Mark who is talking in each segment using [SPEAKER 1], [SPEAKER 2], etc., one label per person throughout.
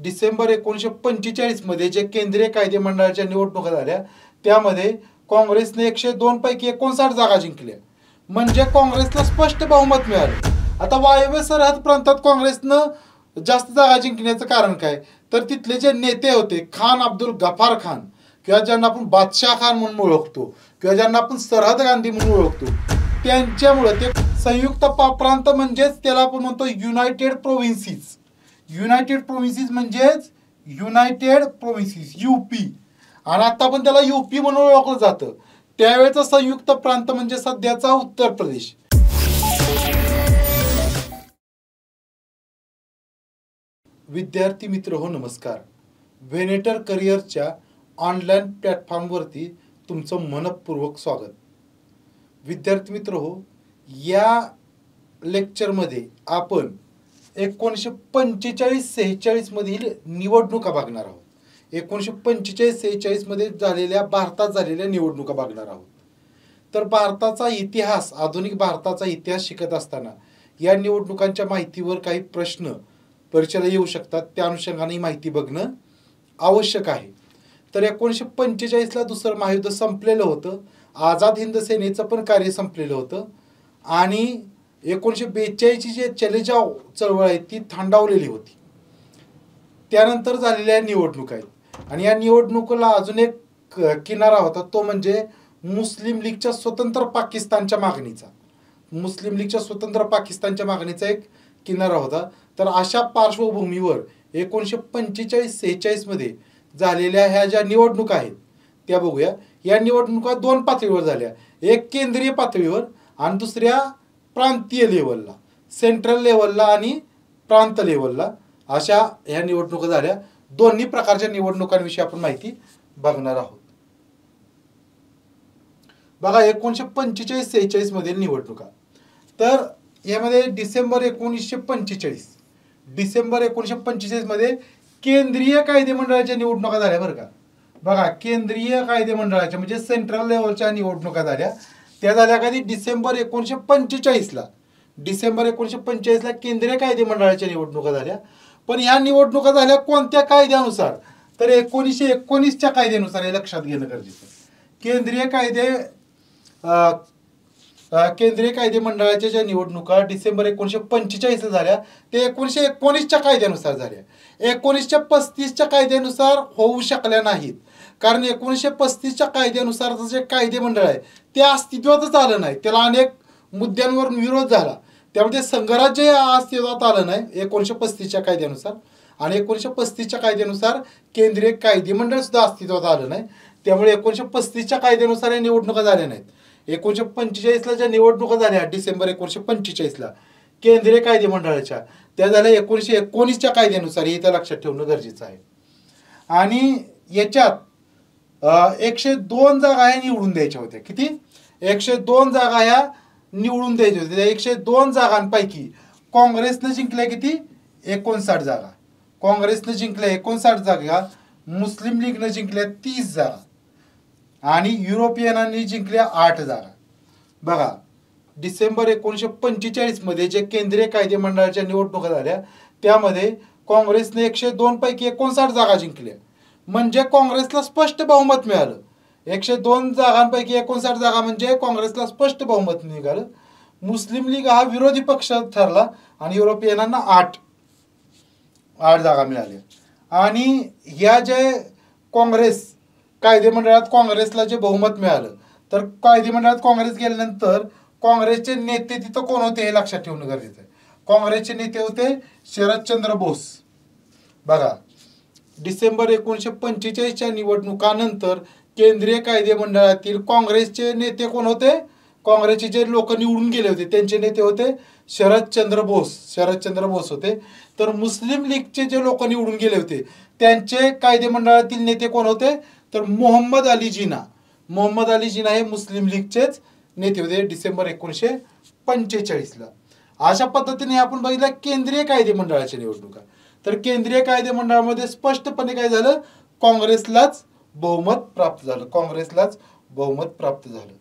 [SPEAKER 1] डिसेंबर 1945 मध्ये जे केंद्रीय कायदे मंडळाच्या निवडणुका झाल्या त्यामध्ये काँग्रेसने 102 पैकी 59 जागा जिंकल्या, म्हणजे काँग्रेसला स्पष्ट बहुमत मिळालं. आता वायव्य सरहद प्रांतात काँग्रेसनं जास्त जागा जिंकण्याचं कारण काय, तर तिथले जे नेते होते खान अब्दुल गफार खान किंवा ज्यांना आपण बादशाह खान म्हणून ओळखतो किंवा ज्यांना आपण सरहद गांधी म्हणून ओळखतो, त्यांच्यामुळे ते संयुक्त प्रांत म्हणजेच त्याला आपण म्हणतो युनायटेड प्रोव्हिन्सीस. युनायटेड प्रोव्हिन्सीस म्हणजेच युनायटेड प्रोव्हिन्सीस UP, आणि आता पण त्याला UP म्हणून ओळखलं जातं. त्यावेळेचा संयुक्त प्रांत म्हणजे सध्याचा उत्तर प्रदेश. विद्यार्थी मित्र हो, नमस्कार. व्हेनेटर करिअरच्या ऑनलाईन प्लॅटफॉर्मवरती तुमचं मनपूर्वक स्वागत. विद्यार्थी मित्र हो, या लेक्चरमध्ये आपण 1945-46 मधील निवडणुका बघणार आहोत. 1945-46 मध्ये झालेल्या भारतात झालेल्या निवडणुका बघणार आहोत. तर भारताचा इतिहास, आधुनिक भारताचा इतिहास शिकत असताना या निवडणुकांच्या माहितीवर काही प्रश्न परीक्षेला येऊ शकतात. त्या अनुषंगाने माहिती बघणं आवश्यक आहे. तर 1945ला दुसरं महायुद्ध संपलेलं होतं. आझाद हिंद सेनेचं पण कार्य संपलेलं होतं आणि 1942ची जे चले जाव चळवळ आहे ती थंडावलेली होती. त्यानंतर झालेल्या निवडणुका आहेत आणि या निवडणुकीला अजून एक किनारा होता, तो म्हणजे मुस्लिम लीगच्या स्वतंत्र पाकिस्तानच्या मागणीचा. मुस्लिम लीगच्या स्वतंत्र पाकिस्तानच्या मागणीचा एक किनारा होता. तर अशा पार्श्वभूमीवर 1945-46 मध्ये झालेल्या ह्या ज्या निवडणुका आहेत त्या बघूया. या निवडणुका 2 पातळीवर झाल्या, एक केंद्रीय पातळीवर आणि दुसऱ्या प्रांतीय लेवलला, सेंट्रल लेवलला आणि प्रांत लेवलला. अशा ह्या निवडणुका झाल्या. दोन्ही प्रकारच्या निवडणुकांविषयी आपण माहिती बघणार आहोत. बघा 1945-46 मधील निवडणुका. तर यामध्ये डिसेंबर 1945 मध्ये केंद्रीय कायदे मंडळाच्या निवडणुका झाल्या बरं का. बघा केंद्रीय कायदे मंडळाच्या म्हणजे सेंट्रल लेवलच्या निवडणुका झाल्या. त्या झाल्या कधी, डिसेंबर 1945ला. डिसेंबर 1945ला केंद्रीय कायदे मंडळाच्या निवडणुका झाल्या. पण या निवडणुका झाल्या कोणत्या कायद्यानुसार, तर 1919च्या कायद्यानुसार. हे लक्षात घेणं गरजेचं. केंद्रीय कायदे मंडळाच्या ज्या निवडणुका डिसेंबर 1945ला झाल्या ते 1919च्या कायद्यानुसार झाल्या. 1935च्या कायद्यानुसार होऊ शकल्या नाहीत, कारण 1935च्या कायद्यानुसारचं जे कायदे मंडळ आहे ते अस्तित्वातच आलं नाही. त्याला अनेक मुद्द्यांवरून विरोध झाला, त्यामध्ये संघराज्य अस्तित्वात आलं नाही 1935च्या कायद्यानुसार. आणि 1935च्या कायद्यानुसार केंद्रीय कायदे मंडळ सुद्धा अस्तित्वात आलं नाही. त्यामुळे 1935च्या कायद्यानुसार या निवडणुका झाल्या नाहीत. 1945ला ज्या निवडणुका झाल्या डिसेंबर 1945ला केंद्रीय कायदे मंडळाच्या, त्या झाल्या 1919च्या कायद्यानुसार. हे त्या लक्षात ठेवणं गरजेचं आहे. आणि याच्यात 102 जागा ह्या निवडून द्यायच्या होत्या. किती? 102 जागा ह्या निवडून द्यायच्या होत्या. 102 जागांपैकी काँग्रेसनं जिंकल्या किती? 59 जागा. काँग्रेसनं जिंकल्या 59 जागा. मुस्लिम लीगनं जिंकल्या 30 जागा आणि युरोपियनांनी जिंकल्या 8 जागा. बघा डिसेंबर 1945 मध्ये जे केंद्रीय कायदे मंडळाच्या निवडणुका झाल्या त्यामध्ये काँग्रेसने 102 पैकी 59 जागा जिंकल्या, म्हणजे काँग्रेसला स्पष्ट बहुमत मिळालं. 102 जागांपैकी 59 जागा म्हणजे काँग्रेसला स्पष्ट बहुमत निघालं. मुस्लिम लीग हा विरोधी पक्ष ठरला आणि युरोपियनांना 8 जागा मिळाल्या. आणि ह्या जे काँग्रेस कायदे मंडळात काँग्रेसला जे बहुमत मिळालं, तर कायदे मंडळात काँग्रेस गेल्यानंतर काँग्रेसचे नेते तिथं कोण होते हे लक्षात ठेवणं गरजेचं आहे. काँग्रेसचे नेते होते शरदचंद्र बोस. बघा डिसेंबर 1945च्या निवडणुकानंतर केंद्रीय कायदे मंडळातील काँग्रेसचे नेते कोण होते? काँग्रेसचे जे लोक निवडून गेले होते त्यांचे नेते होते शरदचंद्र बोस होते. तर मुस्लिम लीगचे जे लोक निवडून गेले होते त्यांचे कायदे मंडळातील नेते कोण होते? तर मोहम्मद अली जिना हे मुस्लिम लीगचेच नेते होते डिसेंबर 1945ला. अशा पद्धतीने आपण बघितलं केंद्रीय कायदे मंडळाच्या निवडणुका. तर केंद्रीय कायदे मंडळामध्ये स्पष्टपणे काय झालं? काँग्रेसलाच बहुमत प्राप्त झालं.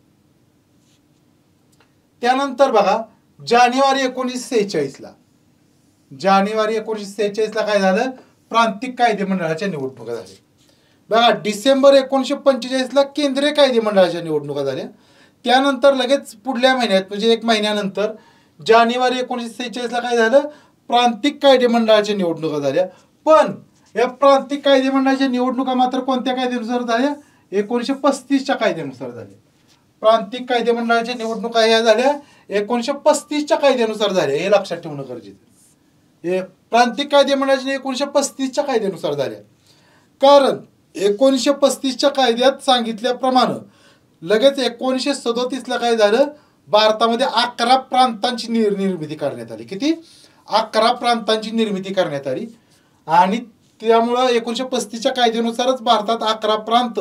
[SPEAKER 1] त्यानंतर बघा जानेवारी 1946ला काय झालं? प्रांतिक कायदे मंडळाच्या निवडणुका झाल्या. बघा डिसेंबर 1945ला केंद्रीय कायदे मंडळाच्या निवडणुका झाल्या. त्यानंतर लगेच पुढल्या महिन्यात म्हणजे 1 महिन्यानंतर जानेवारी 1946ला काय झालं, प्रांतिक कायदे मंडळाच्या निवडणुका झाल्या. पण या प्रांतिक कायदे मंडळाच्या निवडणुका मात्र कोणत्या कायद्यानुसार झाल्या, 1935च्या कायद्यानुसार झाल्या. प्रांतिक कायदे मंडळाच्या निवडणुका ह्या झाल्या 1935च्या कायद्यानुसार झाल्या, हे लक्षात ठेवणं गरजेचं. हे प्रांतिक कायदे मंडळाच्या 1935च्या कायद्यानुसार झाल्या. कारण 1935च्या कायद्यात सांगितल्याप्रमाणे लगेच 1937ला काय झालं, भारतामध्ये 11 प्रांतांची निर्मिती करण्यात आली. किती? 11 प्रांतांची निर्मिती करण्यात आली. आणि त्यामुळं 1935च्या कायद्यानुसारच भारतात 11 प्रांत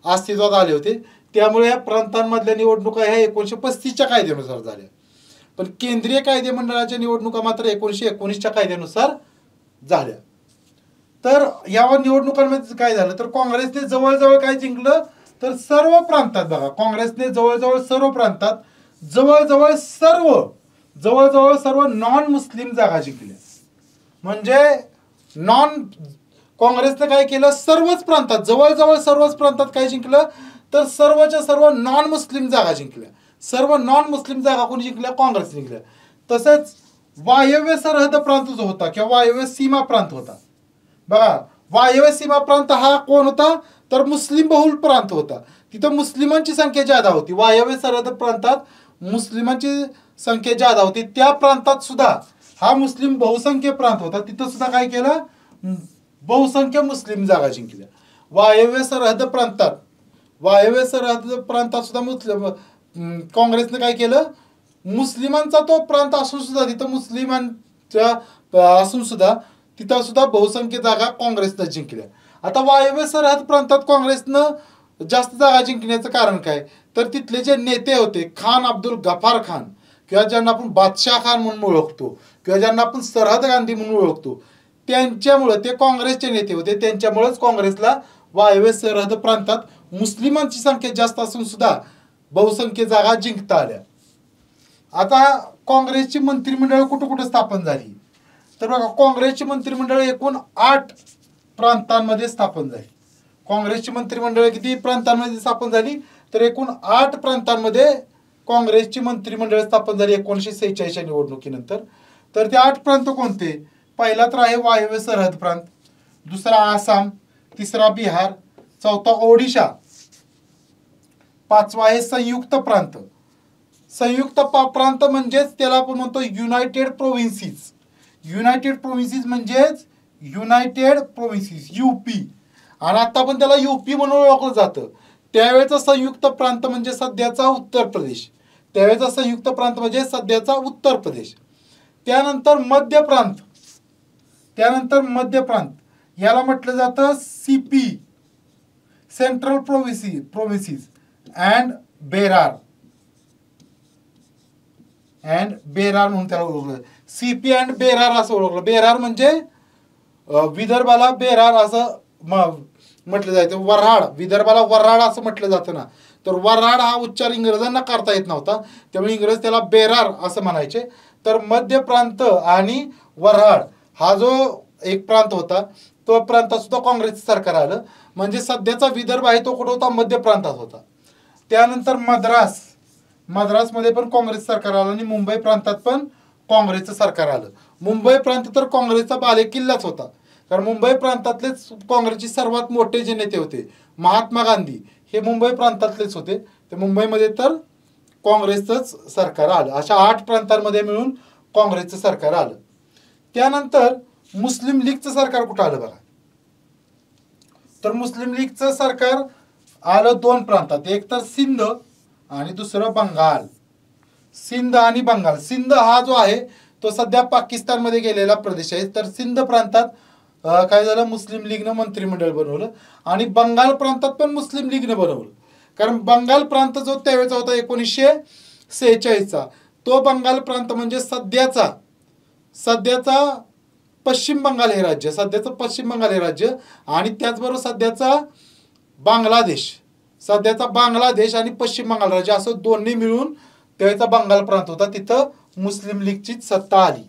[SPEAKER 1] अस्तित्वात आले होते. त्यामुळे या प्रांतांमधल्या निवडणुका ह्या 1935च्या कायद्यानुसार झाल्या. पण केंद्रीय कायदे मंडळाच्या निवडणुका मात्र 1919च्या कायद्यानुसार झाल्या. तर या निवडणुकांमध्ये काय झालं, तर काँग्रेसने जवळजवळ काय जिंकलं, तर सर्व प्रांतात बघा काँग्रेसने जवळजवळ सर्व प्रांतात जवळजवळ सर्व नॉन मुस्लिम जागा जिंकल्या. म्हणजे काँग्रेसने काय केलं, सर्वच प्रांतात जवळजवळ सर्वच प्रांतात काय जिंकलं, तर सर्वच्या सर्व नॉन मुस्लिम जागा जिंकल्या. सर्व नॉन मुस्लिम जागा कोणी जिंकल्या, काँग्रेस जिंकल्या. तसेच वायव्य सरहद प्रांत जो होता किंवा वायव्य सीमा प्रांत होता, बघा वायव्य सीमा प्रांत हा कोण होता, तर मुस्लिम बहुल प्रांत होता. तिथं मुस्लिमांची संख्या जादा होती. वायव्य सरहद प्रांतात मुस्लिमांची संख्या जादा होती. त्या प्रांतात सुद्धा हा मुस्लिम बहुसंख्य प्रांत होता. तिथं सुद्धा काय केलं, बहुसंख्य मुस्लिम जागा जिंकल्या. वायव्य सरहद प्रांतात सुद्धा मुस्लिम काँग्रेसने काय केलं, मुस्लिमांचा तो प्रांत असून सुद्धा तिथं मुस्लिमांच्या असून सुद्धा तिथं सुद्धा बहुसंख्य जागा काँग्रेसनं जिंकल्या. आता वायव्य सरहद प्रांतात काँग्रेसनं जास्त जागा जिंकण्याचं कारण काय, तर तिथले जे नेते होते खान अब्दुल गफार खान किंवा ज्यांना आपण बादशाह खान म्हणून ओळखतो किंवा ज्यांना आपण सरहद गांधी म्हणून ओळखतो, त्यांच्यामुळे ते काँग्रेसचे नेते होते. त्यांच्यामुळेच काँग्रेसला वायव्य सरहद प्रांतात मुस्लिमांची संख्या जास्त असून सुद्धा बहुसंख्य जागा जिंकता आल्या. आता काँग्रेसची मंत्रिमंडळ कुठं कुठं स्थापन झाली, तर बघा काँग्रेसची मंत्रिमंडळ एकूण 8 प्रांतांमध्ये स्थापन झाली. काँग्रेसची मंत्रिमंडळ किती प्रांतांमध्ये स्थापन झाली, तर एकूण 8 प्रांतांमध्ये काँग्रेसची मंत्रिमंडळ स्थापन झाली 1946च्या निवडणुकीनंतर. तर ते 8 प्रांत कोणते, पहिला तर आहे वायव्य सरहद प्रांत, दुसरा आसाम, तिसरा बिहार, चौथा ओडिशा, पाचवा आहे संयुक्त प्रांत. संयुक्त प्रांत म्हणजेच त्याला आपण म्हणतो युनायटेड प्रोव्हिन्सीस. युनायटेड प्रोव्हिन्सीस म्हणजेच युनायटेड प्रोव्हिन्सीस यूपी. आणि आता पण त्याला यूपी म्हणून ओळखलं जातं. त्यावेळेचा संयुक्त प्रांत म्हणजे सध्याचा उत्तर प्रदेश. त्यानंतर मध्य प्रांत याला म्हटलं जातं सीपी, सेंट्रल प्रोव्हिन्सीस अँड बेरार म्हणून त्याला ओळखलं. सीपी अँड बेरार असं ओळखलं. बेरार म्हणजे विदर्भाला बेरार असं म्हटलं जायचं. विदर्भाला वऱ्हाड असं म्हटलं जातं ना, तर वऱ्हाड हा उच्चार इंग्रजांना करता येत नव्हता, त्यामुळे इंग्रज त्याला बेरार असं म्हणायचे. तर मध्य प्रांत आणि वऱ्हाड हा जो एक प्रांत होता, तो प्रांतात सुद्धा काँग्रेसचं सरकार आलं. म्हणजे सध्याचा विदर्भ आहे तो कुठं होता, मध्य प्रांतात होता. त्यानंतर मद्रासमध्ये पण काँग्रेस सरकार आलं आणि मुंबई प्रांतात पण काँग्रेसचं सरकार आलं. मुंबई प्रांत तर काँग्रेसचा बालेकिल्लाच होता, कारण मुंबई प्रांतातलेच काँग्रेसचे सर्वात मोठे जे नेते होते महात्मा गांधी हे मुंबई प्रांतातलेच होते. ते मुंबईमध्ये तर काँग्रेसचंच सरकार आलं. अशा 8 प्रांतांमध्ये मिळून काँग्रेसचं सरकार आलं. त्यानंतर मुस्लिम लीगचं सरकार कुठं आलं बघा, तर मुस्लिम लीगचं सरकार आलं 2 प्रांतात, एक तर सिंध आणि दुसरं बंगाल. सिंध आणि बंगाल. सिंध हा जो आहे तो सध्या पाकिस्तानमध्ये गेलेला प्रदेश आहे. तर सिंध प्रांतात काय झालं, मुस्लिम लीगनं मंत्रिमंडळ बनवलं आणि बंगाल प्रांतात पण मुस्लिम लीगनं बनवलं. कारण बंगाल प्रांत जो त्यावेळेचा होता 1946चा, तो बंगाल प्रांत म्हणजे सध्याचा पश्चिम बंगाल हे राज्य, आणि त्याचबरोबर सध्याचा बांगलादेश आणि पश्चिम बंगाल राज्य असं दोन्ही मिळून त्यावेळेचा बंगाल प्रांत होता. तिथं मुस्लिम लीगची सत्ता आली.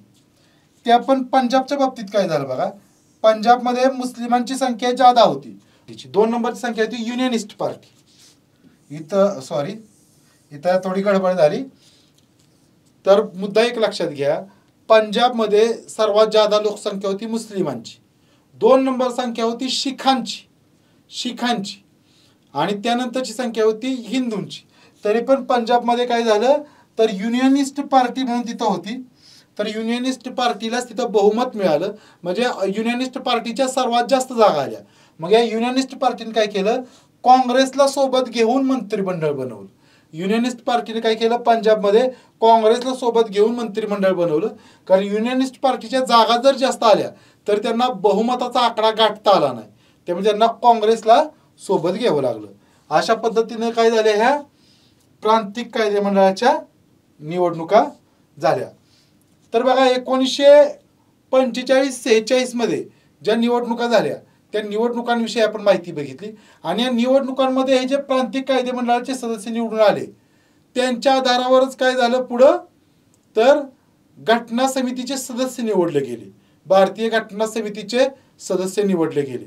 [SPEAKER 1] ते आपण पंजाबच्या बाबतीत काय झालं बघा. पंजाबमध्ये मुस्लिमांची संख्या ज्यादा होती. 2 नंबरची संख्या होती युनियनिस्ट पार्टी. इथं थोडी गडबड झाली. तर मुद्दा एक लक्षात घ्या, पंजाबमध्ये सर्वात जादा लोकसंख्या होती मुस्लिमांची. 2 नंबर संख्या होती शिखांची आणि त्यानंतरची संख्या होती हिंदूंची. तरी पण पंजाबमध्ये काय झालं तर युनियनिस्ट पार्टी म्हणून तिथं होती. तर युनियनिस्ट पार्टीलाच तिथं बहुमत मिळालं. म्हणजे युनियनिस्ट पार्टीच्या सर्वात जास्त जागा आल्या. मग या युनियनिस्ट पार्टीने काय केलं, काँग्रेसला सोबत घेऊन मंत्रिमंडळ बनवलं. युनियनिस्ट पार्टीने काय केलं, पंजाबमध्ये काँग्रेसला सोबत घेऊन मंत्रिमंडळ बनवलं. कारण युनियनिस्ट पार्टीच्या जागा जर जास्त आल्या तर त्यांना बहुमताचा आकडा गाठता आला नाही, त्यामुळे त्यांना काँग्रेसला सोबत घ्यावं लागलं. अशा पद्धतीने काय झाल्या, ह्या प्रांतिक कायदेमंडळाच्या निवडणुका झाल्या. तर बघा 1945-46 मध्ये ज्या निवडणुका झाल्या त्या निवडणुकांविषयी आपण माहिती बघितली. आणि या निवडणुकांमध्ये हे जे प्रांतिक कायदेमंडळाचे सदस्य निवडून आले त्यांच्या आधारावरच काय झालं पुढं, तर घटना समितीचे सदस्य निवडले गेले. भारतीय घटना समितीचे सदस्य निवडले गेले.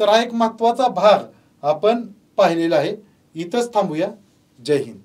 [SPEAKER 1] तर हा एक महत्त्वाचा भाग आपण पाहिलेला आहे. इथंच थांबूया. जय हिंद.